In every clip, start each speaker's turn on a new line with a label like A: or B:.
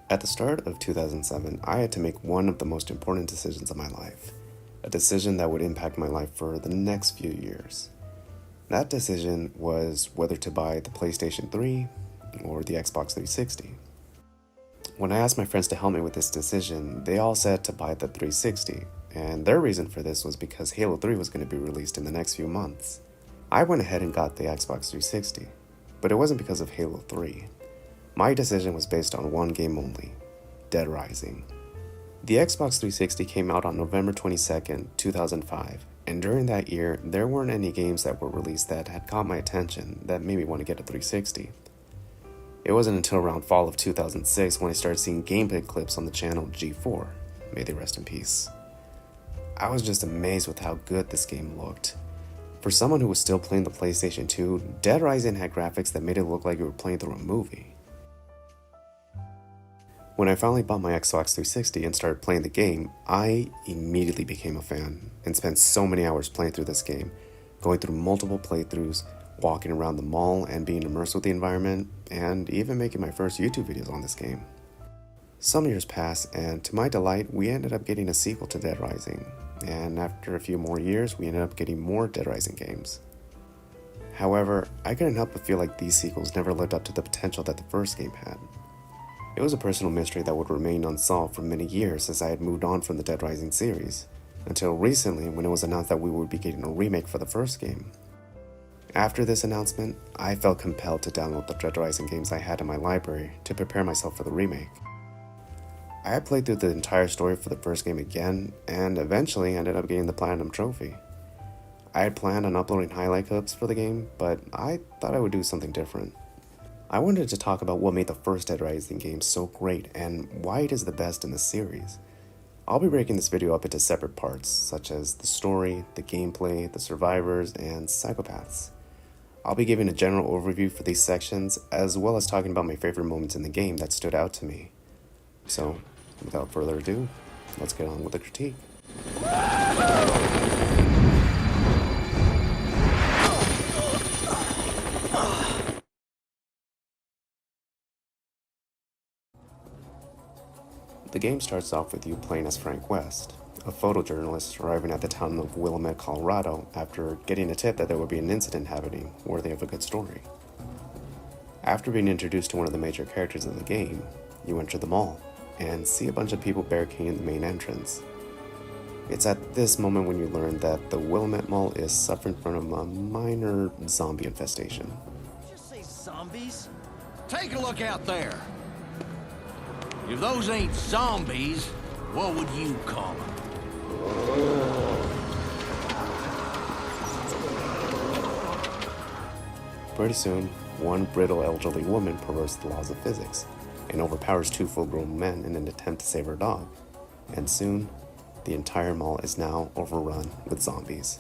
A: At the start of 2007, I had to make one of the most important decisions of my life, a decision that would impact my life for the next few years. That decision was whether to buy the PlayStation 3 or the Xbox 360. When I asked my friends to help me with this decision, they all said to buy the 360, and their reason for this was because Halo 3 was going to be released in the next few months. I went ahead and got the Xbox 360, but it wasn't because of Halo 3. My decision was based on one game only, Dead Rising. The Xbox 360 came out on November 22nd, 2005, and during that year, there weren't any games that were released that had caught my attention that made me want to get a 360. It wasn't until around fall of 2006 when I started seeing gameplay clips on the channel G4, may they rest in peace. I was just amazed with how good this game looked. For someone who was still playing the PlayStation 2, Dead Rising had graphics that made it look like you were playing through a movie. When I finally bought my Xbox 360 and started playing the game, I immediately became a fan and spent so many hours playing through this game, going through multiple playthroughs, walking around the mall and being immersed with the environment, and even making my first YouTube videos on this game. Some years passed, and to my delight, we ended up getting a sequel to Dead Rising, and after a few more years, we ended up getting more Dead Rising games. However, I couldn't help but feel like these sequels never lived up to the potential that the first game had. It was a personal mystery that would remain unsolved for many years as I had moved on from the Dead Rising series, until recently when it was announced that we would be getting a remake for the first game. After this announcement, I felt compelled to download the Dead Rising games I had in my library to prepare myself for the remake. I had played through the entire story for the first game again, and eventually ended up getting the Platinum Trophy. I had planned on uploading highlight clips for the game, but I thought I would do something different. I wanted to talk about what made the first Dead Rising game so great and why it is the best in the series. I'll be breaking this video up into separate parts, such as the story, the gameplay, the survivors, and Psychopaths. I'll be giving a general overview for these sections, as well as talking about my favorite moments in the game that stood out to me. So, without further ado, let's get on with the critique. The game starts off with you playing as Frank West, a photojournalist arriving at the town of Willamette, Colorado after getting a tip that there would be an incident happening worthy of a good story. After being introduced to one of the major characters in the game, you enter the mall and see a bunch of people barricading the main entrance. It's at this moment when you learn that the Willamette Mall is suffering from a minor zombie infestation.
B: Did you say zombies? Take a look out there. If those ain't zombies, what would you call them?
A: Pretty soon, one brittle elderly woman perverts the laws of physics and overpowers two full-grown men in an attempt to save her dog, and soon, the entire mall is now overrun with zombies.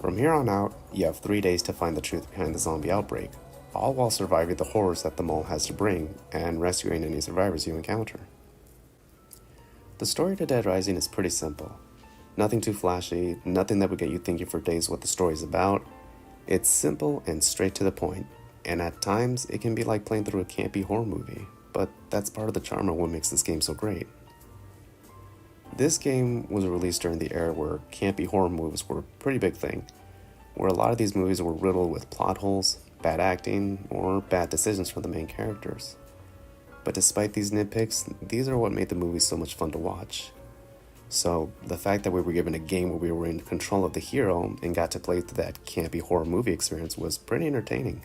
A: From here on out, you have 3 days to find the truth behind the zombie outbreak, all while surviving the horrors that the mall has to bring and rescuing any survivors you encounter. The story to Dead Rising is pretty simple. Nothing too flashy, nothing that would get you thinking for days what the story is about. It's simple and straight to the point, and at times it can be like playing through a campy horror movie, but that's part of the charm of what makes this game so great. This game was released during the era where campy horror movies were a pretty big thing, where a lot of these movies were riddled with plot holes, bad acting, or bad decisions from the main characters. But despite these nitpicks, these are what made the movie so much fun to watch. So, the fact that we were given a game where we were in control of the hero and got to play through that campy horror movie experience was pretty entertaining.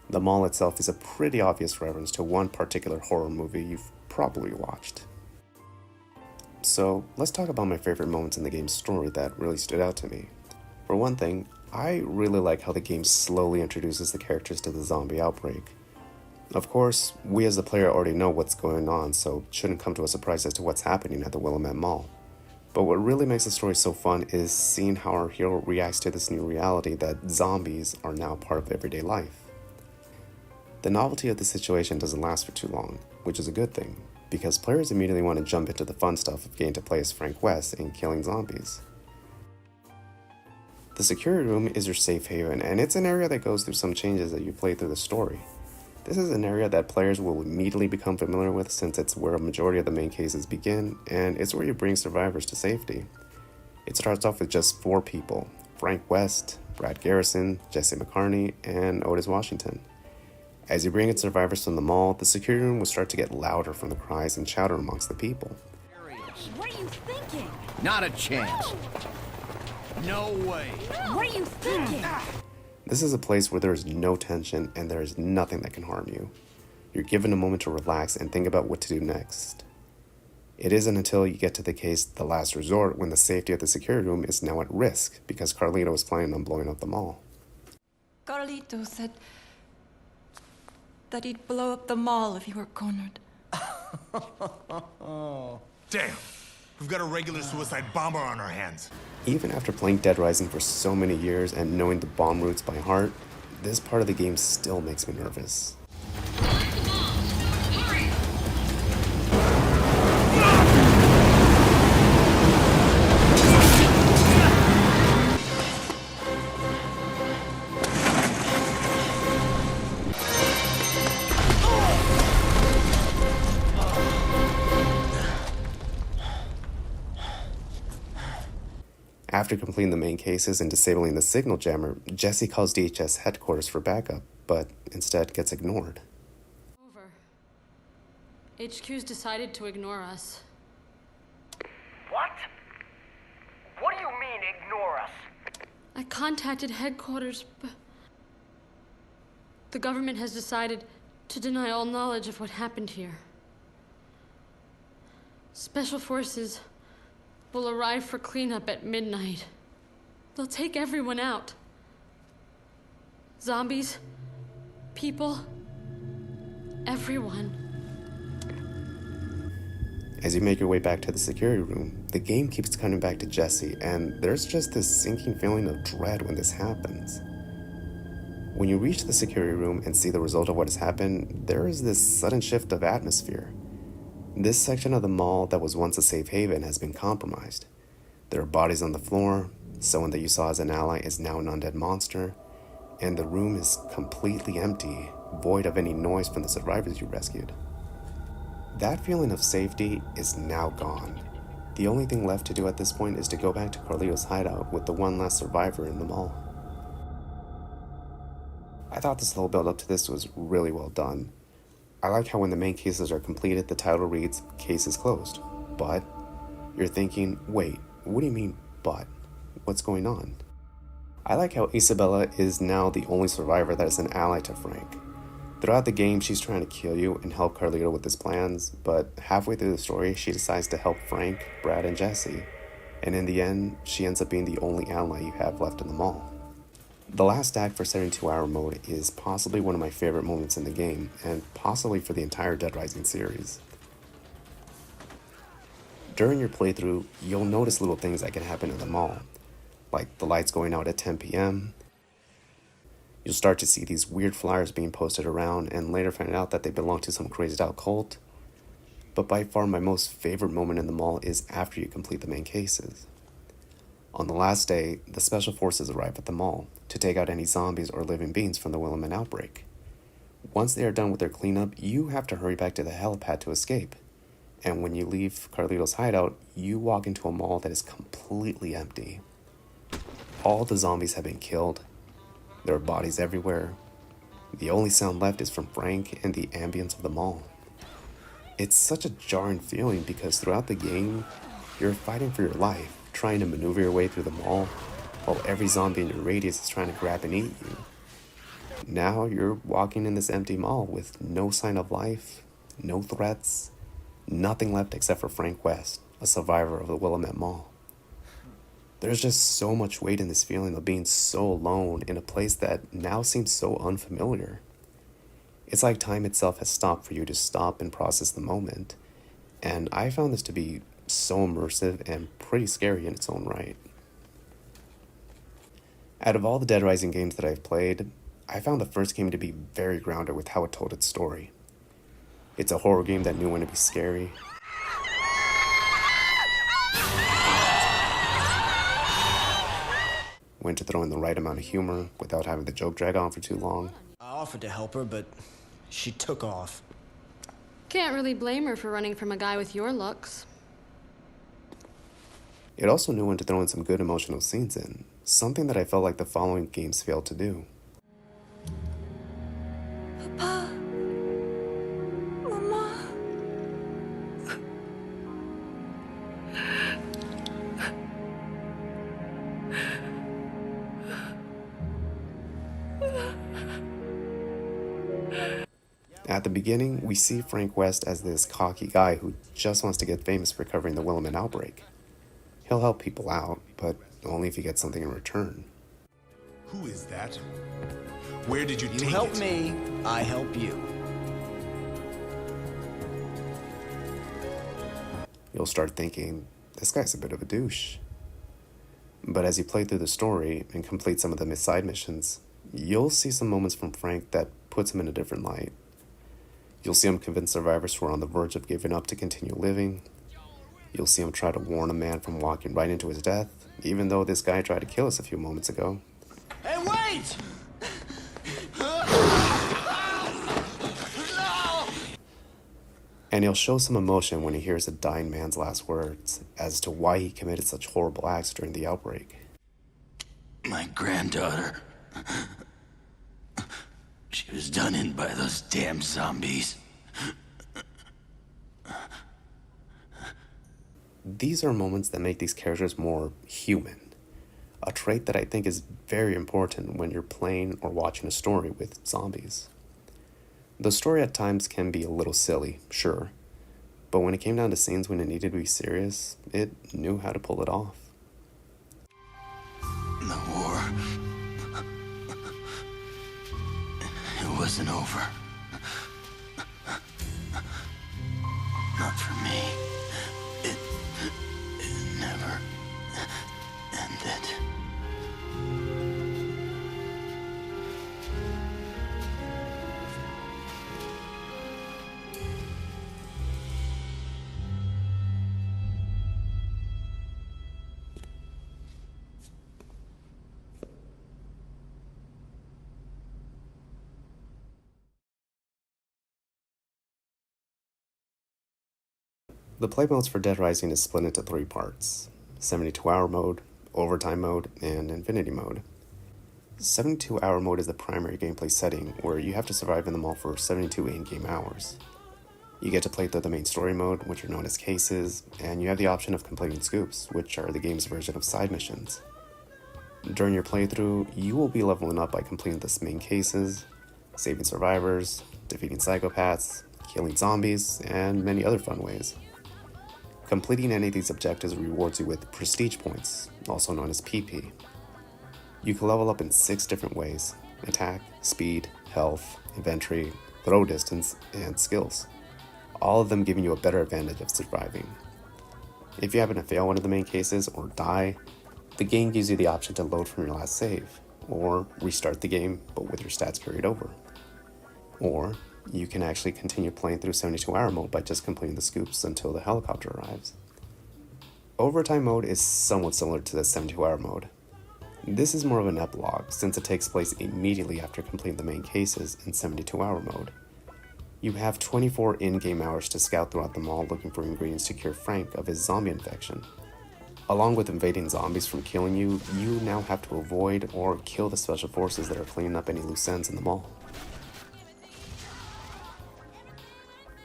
A: The mall itself is a pretty obvious reference to one particular horror movie you've probably watched. So, let's talk about my favorite moments in the game's story that really stood out to me. For one thing, I really like how the game slowly introduces the characters to the zombie outbreak. Of course, we as the player already know what's going on, so it shouldn't come to a surprise as to what's happening at the Willamette Mall. But what really makes the story so fun is seeing how our hero reacts to this new reality that zombies are now part of everyday life. The novelty of the situation doesn't last for too long, which is a good thing, because players immediately want to jump into the fun stuff of getting to play as Frank West and killing zombies. The security room is your safe haven, and it's an area that goes through some changes as you play through the story. This is an area that players will immediately become familiar with since it's where a majority of the main cases begin, and it's where you bring survivors to safety. It starts off with just 4 people: Frank West, Brad Garrison, Jesse McCartney, and Otis Washington. As you bring in survivors from the mall, the security room will start to get louder from the cries and chatter amongst the people.
C: What are you thinking?
B: Not a chance. No way.
C: What are you thinking?
A: This is a place where there is no tension and there is nothing that can harm you. You're given a moment to relax and think about what to do next. It isn't until you get to the case The Last Resort when the safety of the security room is now at risk because Carlito is planning on blowing up the mall.
D: Carlito said that he'd blow up the mall if he were cornered.
E: Damn, we've got a regular suicide bomber on our hands.
A: Even after playing Dead Rising for so many years and knowing the bomb routes by heart, this part of the game still makes me nervous. After completing the main cases and disabling the signal jammer, Jesse calls DHS headquarters for backup, but instead gets ignored.
F: Over. HQ's decided to ignore us.
G: What? What do you mean, ignore us?
F: I contacted headquarters, but the government has decided to deny all knowledge of what happened here. Special forces will arrive for cleanup at midnight. They'll take everyone out. Zombies, people, everyone.
A: As you make your way back to the security room, the game keeps coming back to Jesse, and there's just this sinking feeling of dread when this happens. When you reach the security room and see the result of what has happened, there is this sudden shift of atmosphere. This section of the mall that was once a safe haven has been compromised. There are bodies on the floor, someone that you saw as an ally is now an undead monster, and the room is completely empty, void of any noise from the survivors you rescued. That feeling of safety is now gone. The only thing left to do at this point is to go back to Carlito's hideout with the one last survivor in the mall. I thought the slow build up to this was really well done. I like how when the main cases are completed, the title reads, "Case is closed." But you're thinking, wait, what do you mean, but? What's going on? I like how Isabella is now the only survivor that is an ally to Frank. Throughout the game, she's trying to kill you and help Carlito with his plans, but halfway through the story, she decides to help Frank, Brad, and Jesse. And in the end, she ends up being the only ally you have left in the mall. The last act for 72-hour mode is possibly one of my favorite moments in the game, and possibly for the entire Dead Rising series. During your playthrough, you'll notice little things that can happen in the mall, like the lights going out at 10 p.m. You'll start to see these weird flyers being posted around and later find out that they belong to some crazed out cult. But by far my most favorite moment in the mall is after you complete the main cases. On the last day, the special forces arrive at the mall to take out any zombies or living beings from the Willamette outbreak. Once they are done with their cleanup, you have to hurry back to the helipad to escape. And when you leave Carlito's hideout, you walk into a mall that is completely empty. All the zombies have been killed. There are bodies everywhere. The only sound left is from Frank and the ambience of the mall. It's such a jarring feeling because throughout the game, you're fighting for your life, trying to maneuver your way through the mall, while every zombie in your radius is trying to grab and eat you. Now you're walking in this empty mall with no sign of life, no threats, nothing left except for Frank West, a survivor of the Willamette Mall. There's just so much weight in this feeling of being so alone in a place that now seems so unfamiliar. It's like time itself has stopped for you to stop and process the moment, and I found this to be so immersive and pretty scary in its own right. Out of all the Dead Rising games that I've played, I found the first game to be very grounded with how it told its story. It's a horror game that knew when to be scary, when to throw in the right amount of humor without having the joke drag on for too long.
H: I offered to help her, but She took off.
F: Can't really blame her for running from a guy with your looks.
A: It also knew when to throw in some good emotional scenes in, something that I felt like the following games failed to do.
D: Papa. Mama.
A: At the beginning, we see Frank West as this cocky guy who just wants to get famous for covering the Willamette outbreak. He'll help people out, but only if he gets something in return.
E: Who is that? Where did you
H: You
E: take
H: help
E: it?
H: me, I help you.
A: You'll start thinking, this guy's a bit of a douche. But as you play through the story and complete some of the side missions, you'll see some moments from Frank that puts him in a different light. You'll see him convince survivors who are on the verge of giving up to continue living. You'll see him try to warn a man from walking right into his death, even though this guy tried to kill us a few moments ago.
B: Hey, wait!
A: And he'll show some emotion when he hears a dying man's last words as to why he committed such horrible acts during the outbreak.
B: My granddaughter. She was done in by those damn zombies.
A: These are moments that make these characters more human, a trait that I think is very important when you're playing or watching a story with zombies. The story at times can be a little silly, sure, but when it came down to scenes when it needed to be serious, it knew how to pull it off.
B: The war. It wasn't over. Not for me. It never ended.
A: The play modes for Dead Rising is split into 3 parts: 72-hour mode, overtime mode, and infinity mode. 72-hour mode is the primary gameplay setting where you have to survive in the mall for 72 in-game hours. You get to play through the main story mode, which are known as cases, and you have the option of completing scoops, which are the game's version of side missions. During your playthrough, you will be leveling up by completing the main cases, saving survivors, defeating psychopaths, killing zombies, and many other fun ways. Completing any of these objectives rewards you with prestige points, also known as PP. You can level up in 6 different ways: attack, speed, health, inventory, throw distance, and skills, all of them giving you a better advantage of surviving. If you happen to fail one of the main cases or die, the game gives you the option to load from your last save, or restart the game but with your stats carried over. Or you can actually continue playing through 72-hour mode by just completing the scoops until the helicopter arrives. Overtime mode is somewhat similar to the 72-hour mode. This is more of an epilogue since it takes place immediately after completing the main cases in 72-hour mode. You have 24 in-game hours to scout throughout the mall looking for ingredients to cure Frank of his zombie infection. Along with invading zombies from killing you, you now have to avoid or kill the special forces that are cleaning up any loose ends in the mall.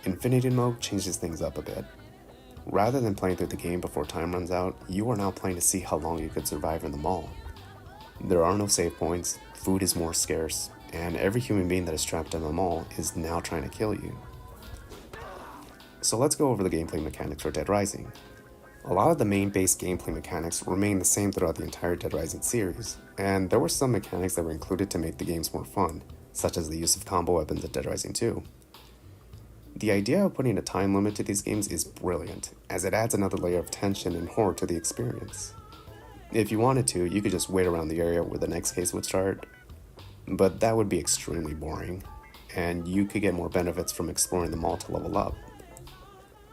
A: Infinity mode changes things up a bit. Rather than playing through the game before time runs out, you are now playing to see how long you could survive in the mall. There are no save points, food is more scarce, and every human being that is trapped in the mall is now trying to kill you. So let's go over the gameplay mechanics for Dead Rising. A lot of the main base gameplay mechanics remain the same throughout the entire Dead Rising series, and there were some mechanics that were included to make the games more fun, such as the use of combo weapons in Dead Rising 2. The idea of putting a time limit to these games is brilliant, as it adds another layer of tension and horror to the experience. If you wanted to, you could just wait around the area where the next case would start, but that would be extremely boring, and you could get more benefits from exploring the mall to level up.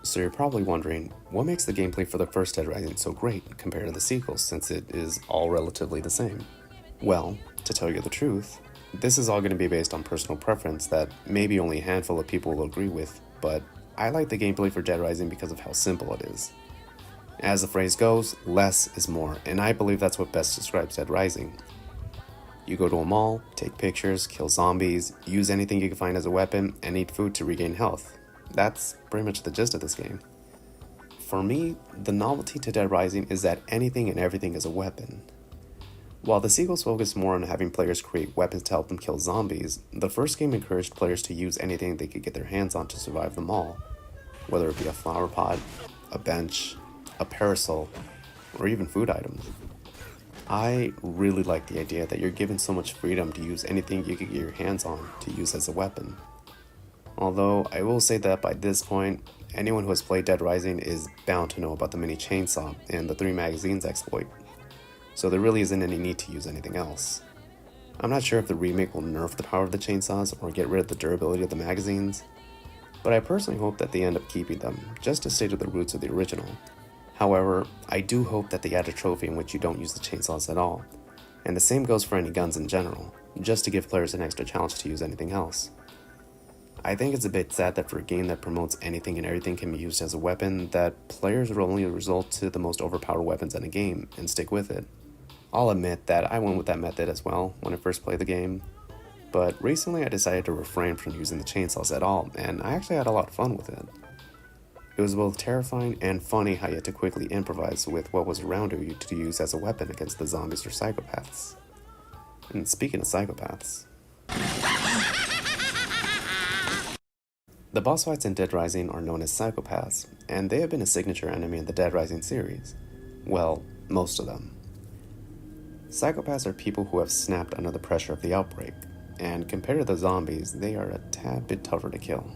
A: So you're probably wondering, what makes the gameplay for the first Dead Rising so great compared to the sequels, since it is all relatively the same? Well, to tell you the truth, This is all going to be based on personal preference that maybe only a handful of people will agree with, but I like the gameplay for Dead Rising because of how simple it is. As the phrase goes, less is more, and I believe that's what best describes Dead Rising. You go to a mall, take pictures, kill zombies, use anything you can find as a weapon, and eat food to regain health. That's pretty much the gist of this game. For me, the novelty to Dead Rising is that anything and everything is a weapon. While the sequels focus more on having players create weapons to help them kill zombies, the first game encouraged players to use anything they could get their hands on to survive the mall, whether it be a flower pot, a bench, a parasol, or even food items. I really like the idea that you're given so much freedom to use anything you could get your hands on to use as a weapon. Although I will say that by this point, anyone who has played Dead Rising is bound to know about the mini chainsaw and the 3 magazines exploit, so there really isn't any need to use anything else. I'm not sure if the remake will nerf the power of the chainsaws or get rid of the durability of the magazines, but I personally hope that they end up keeping them, just to stay to the roots of the original. However, I do hope that they add a trophy in which you don't use the chainsaws at all, and the same goes for any guns in general, just to give players an extra challenge to use anything else. I think it's a bit sad that for a game that promotes anything and everything can be used as a weapon, that players will only resort to the most overpowered weapons in a game and stick with it. I'll admit that I went with that method as well when I first played the game, but recently I decided to refrain from using the chainsaws at all, and I actually had a lot of fun with it. It was both terrifying and funny how you had to quickly improvise with what was around you to use as a weapon against the zombies or psychopaths. And speaking of psychopaths, the boss fights in Dead Rising are known as Psychopaths, and they have been a signature enemy in the Dead Rising series. Well, most of them. Psychopaths are people who have snapped under the pressure of the outbreak, and compared to the zombies, they are a tad bit tougher to kill.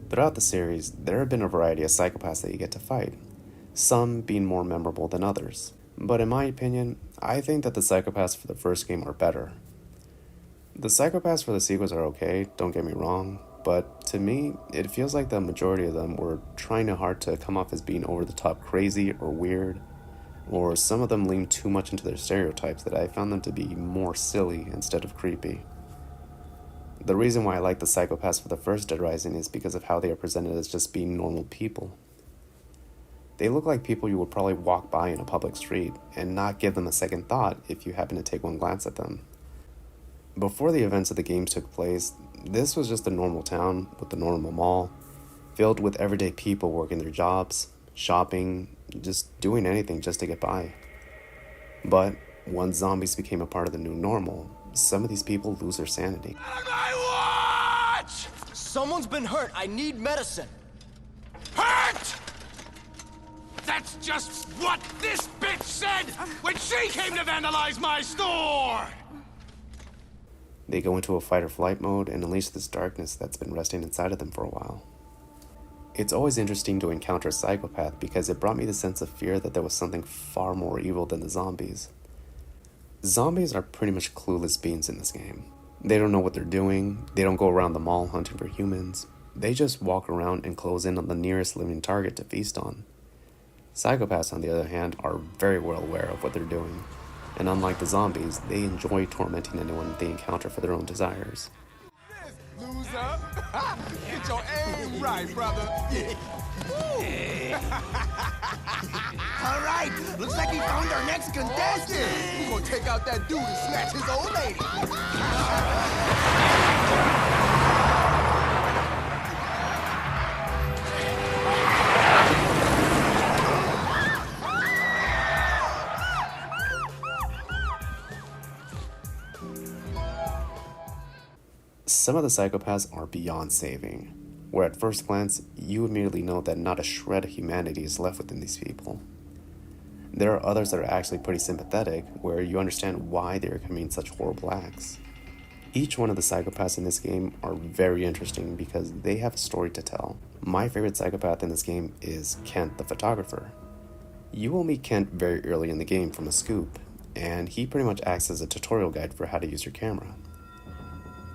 A: Throughout the series, there have been a variety of psychopaths that you get to fight, some being more memorable than others. But in my opinion, I think that the psychopaths for the first game are better. The psychopaths for the sequels are okay, don't get me wrong, but to me, it feels like the majority of them were trying hard to come off as being over the top crazy or weird, or some of them lean too much into their stereotypes that I found them to be more silly instead of creepy. The reason why I like the psychopaths for the first Dead Rising is because of how they are presented as just being normal people. They look like people you would probably walk by in a public street and not give them a second thought if you happen to take one glance at them. Before the events of the games took place, this was just a normal town with a normal mall, filled with everyday people working their jobs, shopping, just doing anything just to get by. But once zombies became a part of the new normal, some of these people lose their sanity.
B: My watch!
H: Someone's been hurt. I need medicine.
B: Hurt! That's just what this bitch said when she came to vandalize my store!
A: They go into a fight or flight mode and unleash this darkness that's been resting inside of them for a while. It's always interesting to encounter a psychopath because it brought me the sense of fear that there was something far more evil than the zombies. Zombies are pretty much clueless beings in this game. They don't know what they're doing, they don't go around the mall hunting for humans, they just walk around and close in on the nearest living target to feast on. Psychopaths, on the other hand, are very well aware of what they're doing, and unlike the zombies, they enjoy tormenting anyone they encounter for their own desires.
E: Loser. Get your aim right, brother. Yeah.
B: All right, looks like we found our next contestant.
E: We're gonna take out that dude and snatch his old lady.
A: Some of the psychopaths are beyond saving, where at first glance, you immediately know that not a shred of humanity is left within these people. There are others that are actually pretty sympathetic, where you understand why they are committing such horrible acts. Each one of the psychopaths in this game are very interesting because they have a story to tell. My favorite psychopath in this game is Kent the photographer. You will meet Kent very early in the game from a scoop, and he pretty much acts as a tutorial guide for how to use your camera.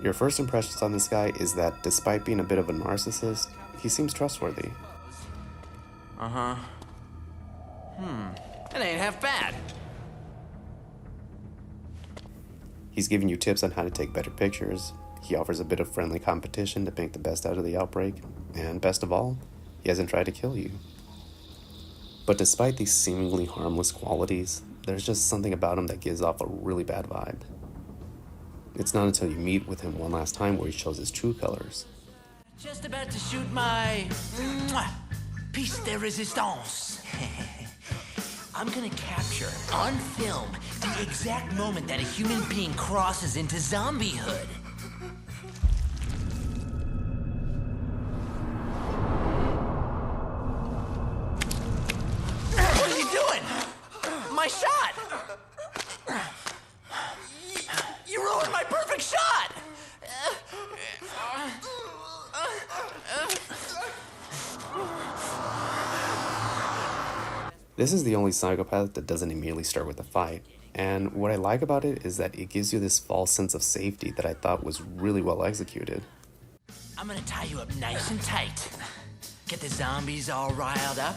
A: Your first impressions on this guy is that despite being a bit of a narcissist, he seems trustworthy.
B: It ain't half bad.
A: He's giving you tips on how to take better pictures, he offers a bit of friendly competition to make the best out of the outbreak, and best of all, he hasn't tried to kill you. But despite these seemingly harmless qualities, there's just something about him that gives off a really bad vibe. It's not until you meet with him one last time where he shows his true colors.
B: Just about to shoot my piece de resistance. I'm gonna capture, on film, the exact moment that a human being crosses into zombiehood. What are you doing? My shot! You ruined my perfect shot!
A: This is the only Psychopath that doesn't immediately start with a fight, and what I like about it is that it gives you this false sense of safety that I thought was really well executed.
B: I'm gonna tie you up nice and tight. Get the zombies all riled up.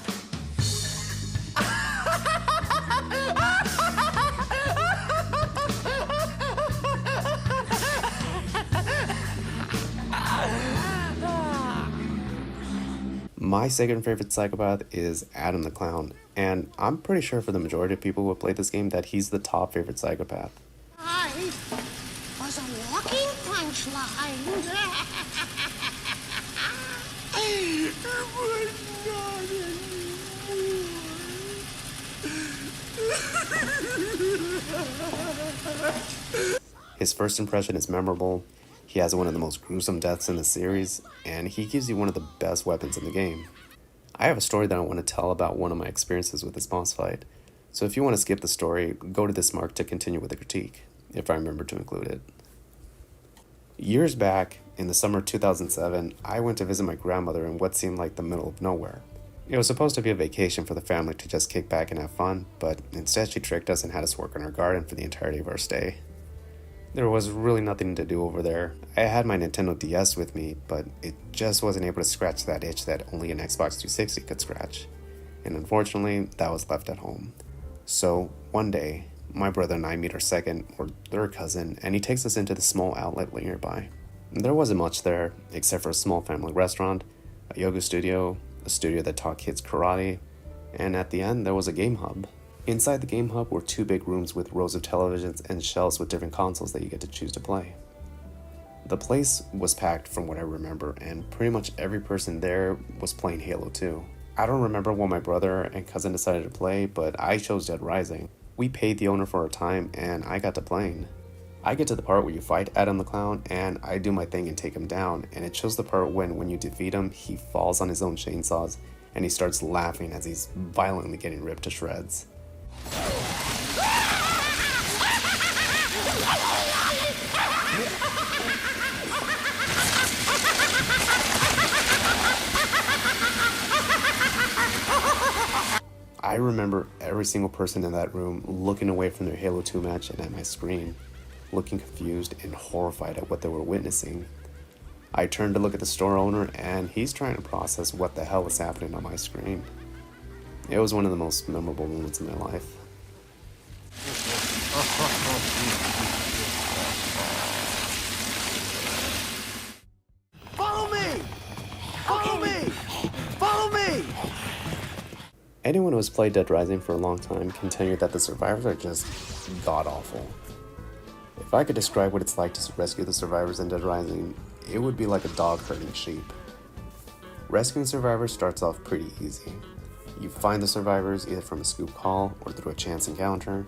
A: My second favorite Psychopath is Adam the Clown, and I'm pretty sure for the majority of people who have played this game that he's the top favorite Psychopath.
I: I was a walking punchline.
A: His first impression is memorable, he has one of the most gruesome deaths in the series, and he gives you one of the best weapons in the game. I have a story that I want to tell about one of my experiences with this boss fight, so if you want to skip the story, go to this mark to continue with the critique, if I remember to include it. Years back, in the summer of 2007, I went to visit my grandmother in what seemed like the middle of nowhere. It was supposed to be a vacation for the family to just kick back and have fun, but instead she tricked us and had us work in her garden for the entirety of our stay. There was really nothing to do over there. I had my Nintendo DS with me, but it just wasn't able to scratch that itch that only an Xbox 360 could scratch. And unfortunately, that was left at home. So, one day, my brother and I meet our second or third cousin, and he takes us into the small outlet nearby. There wasn't much there, except for a small family restaurant, a yoga studio, a studio that taught kids karate, and at the end, there was a game hub. Inside the game hub were two big rooms with rows of televisions and shelves with different consoles that you get to choose to play. The place was packed from what I remember, and pretty much every person there was playing Halo 2. I don't remember what my brother and cousin decided to play, but I chose Dead Rising. We paid the owner for our time, and I got to playing. I get to the part where you fight Adam the Clown, and I do my thing and take him down, and it shows the part when you defeat him, he falls on his own chainsaws, and he starts laughing as he's violently getting ripped to shreds. I remember every single person in that room looking away from their Halo 2 match and at my screen, looking confused and horrified at what they were witnessing. I turned to look at the store owner, and he's trying to process what the hell is happening on my screen. It was one of the most memorable moments in my life.
B: Follow me! Follow me! Follow me!
A: Anyone who has played Dead Rising for a long time can tell you that the survivors are just god-awful. If I could describe what it's like to rescue the survivors in Dead Rising, it would be like a dog herding sheep. Rescuing survivors starts off pretty easy. You find the survivors either from a scoop call or through a chance encounter.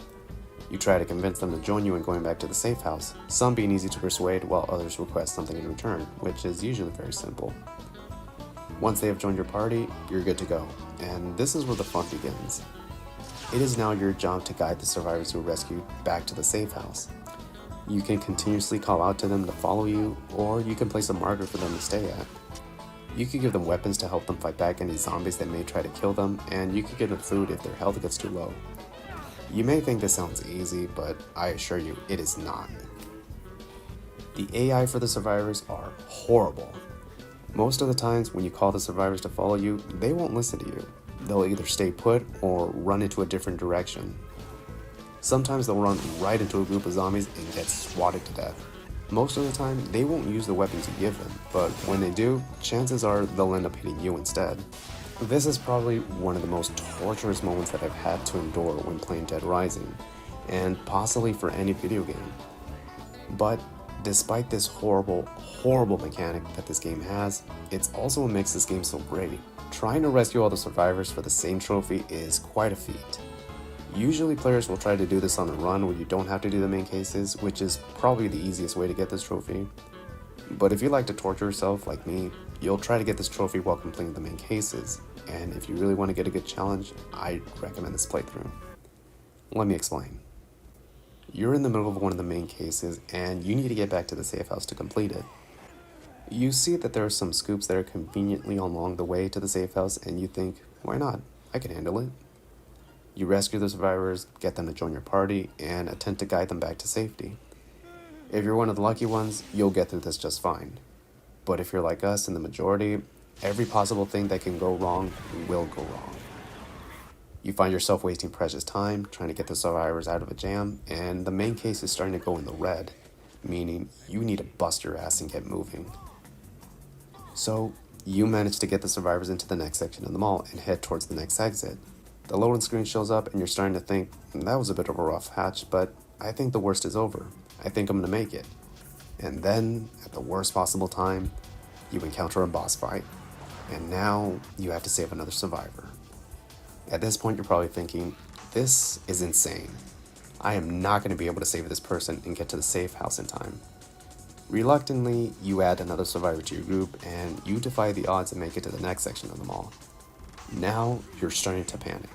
A: You try to convince them to join you in going back to the safe house, some being easy to persuade while others request something in return, which is usually very simple. Once they have joined your party, you're good to go, and this is where the fun begins. It is now your job to guide the survivors who were rescued back to the safe house. You can continuously call out to them to follow you, or you can place a marker for them to stay at. You could give them weapons to help them fight back any zombies that may try to kill them, and you could give them food if their health gets too low. You may think this sounds easy, but I assure you, it is not. The AI for the survivors are horrible. Most of the times when you call the survivors to follow you, they won't listen to you. They'll either stay put or run into a different direction. Sometimes they'll run right into a group of zombies and get swatted to death. Most of the time, they won't use the weapons you give them, but when they do, chances are they'll end up hitting you instead. This is probably one of the most torturous moments that I've had to endure when playing Dead Rising, and possibly for any video game. But despite this horrible mechanic that this game has, it's also what makes this game so great. Trying to rescue all the survivors for the same trophy is quite a feat. Usually players will try to do this on the run where you don't have to do the main cases, which is probably the easiest way to get this trophy. But if you like to torture yourself like me, you'll try to get this trophy while completing the main cases, and if you really want to get a good challenge, I recommend this playthrough. Let me explain. You're in the middle of one of the main cases and you need to get back to the safe house to complete it. You see that there are some scoops that are conveniently along the way to the safe house and you think, why not? I can handle it. You rescue the survivors, get them to join your party, and attempt to guide them back to safety. If you're one of the lucky ones, you'll get through this just fine. But if you're like us in the majority, every possible thing that can go wrong will go wrong. You find yourself wasting precious time trying to get the survivors out of a jam, and the main case is starting to go in the red, meaning you need to bust your ass and get moving. So, you manage to get the survivors into the next section of the mall and head towards the next exit. The loading screen shows up and you're starting to think, that was a bit of a rough patch, but I think the worst is over. I think I'm gonna make it. And then, at the worst possible time, you encounter a boss fight. And now, you have to save another survivor. At this point, you're probably thinking, this is insane. I am not going to be able to save this person and get to the safe house in time. Reluctantly, you add another survivor to your group and you defy the odds and make it to the next section of the mall. Now, you're starting to panic.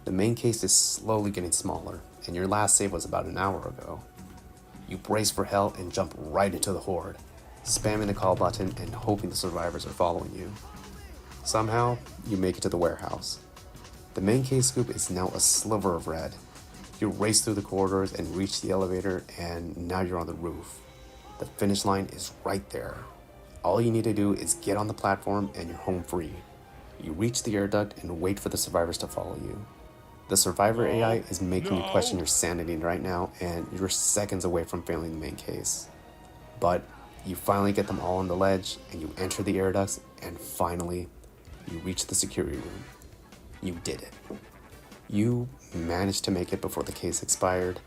A: The main case is slowly getting smaller, and your last save was about an hour ago. You brace for hell and jump right into the horde, spamming the call button and hoping the survivors are following you. Somehow, you make it to the warehouse. The main case scoop is now a sliver of red. You race through the corridors and reach the elevator, and now you're on the roof. The finish line is right there. All you need to do is get on the platform and you're home free. You reach the air duct and wait for the survivors to follow you. The survivor AI is making you question your sanity right now, and you're seconds away from failing the main case. But you finally get them all on the ledge, and you enter the air ducts, and finally, you reach the security room. You did it. You managed to make it before the case expired.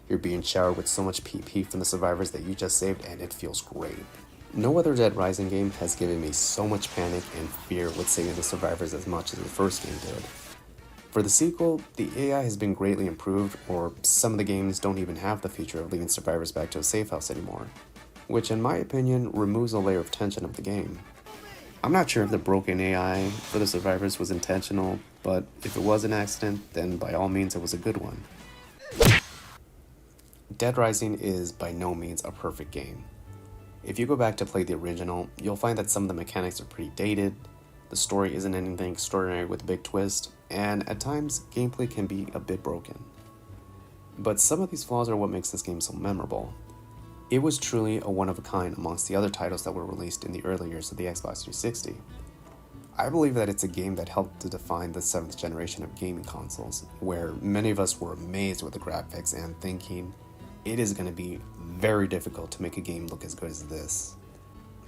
A: You're being showered with so much PP from the survivors that you just saved, and it feels great. No other Dead Rising game has given me so much panic and fear with saving the survivors as much as the first game did. For the sequel, the AI has been greatly improved, or some of the games don't even have the feature of leading survivors back to a safe house anymore, which in my opinion removes a layer of tension of the game. I'm not sure if the broken AI for the survivors was intentional, but if it was an accident, then by all means it was a good one. Dead Rising is by no means a perfect game. If you go back to play the original, you'll find that some of the mechanics are pretty dated, the story isn't anything extraordinary with a big twist, and at times, gameplay can be a bit broken. But some of these flaws are what makes this game so memorable. It was truly a one-of-a-kind amongst the other titles that were released in the early years of the Xbox 360. I believe that it's a game that helped to define the 7th generation of gaming consoles, where many of us were amazed with the graphics and thinking, it is going to be very difficult to make a game look as good as this.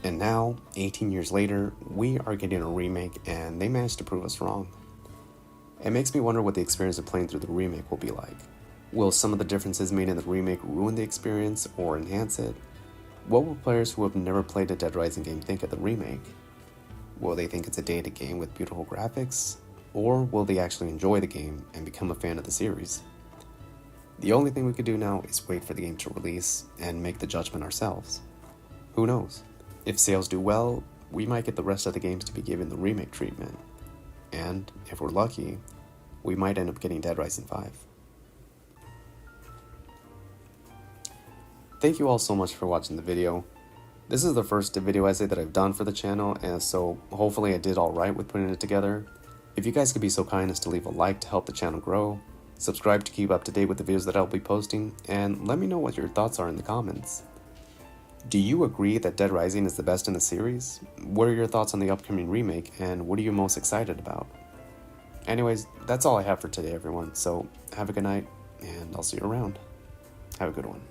A: And now, 18 years later, we are getting a remake and they managed to prove us wrong. It makes me wonder what the experience of playing through the remake will be like. Will some of the differences made in the remake ruin the experience or enhance it? What will players who have never played a Dead Rising game think of the remake? Will they think it's a dated game with beautiful graphics? Or will they actually enjoy the game and become a fan of the series? The only thing we could do now is wait for the game to release and make the judgment ourselves. Who knows? If sales do well, we might get the rest of the games to be given the remake treatment. And, if we're lucky, we might end up getting Dead Rising 5. Thank you all so much for watching the video. This is the first video essay that I've done for the channel, and so hopefully I did alright with putting it together. If you guys could be so kind as to leave a like to help the channel grow, subscribe to keep up to date with the videos that I'll be posting, and let me know what your thoughts are in the comments. Do you agree that Dead Rising is the best in the series? What are your thoughts on the upcoming remake, and what are you most excited about? Anyways, that's all I have for today, everyone, so have a good night, and I'll see you around. Have a good one.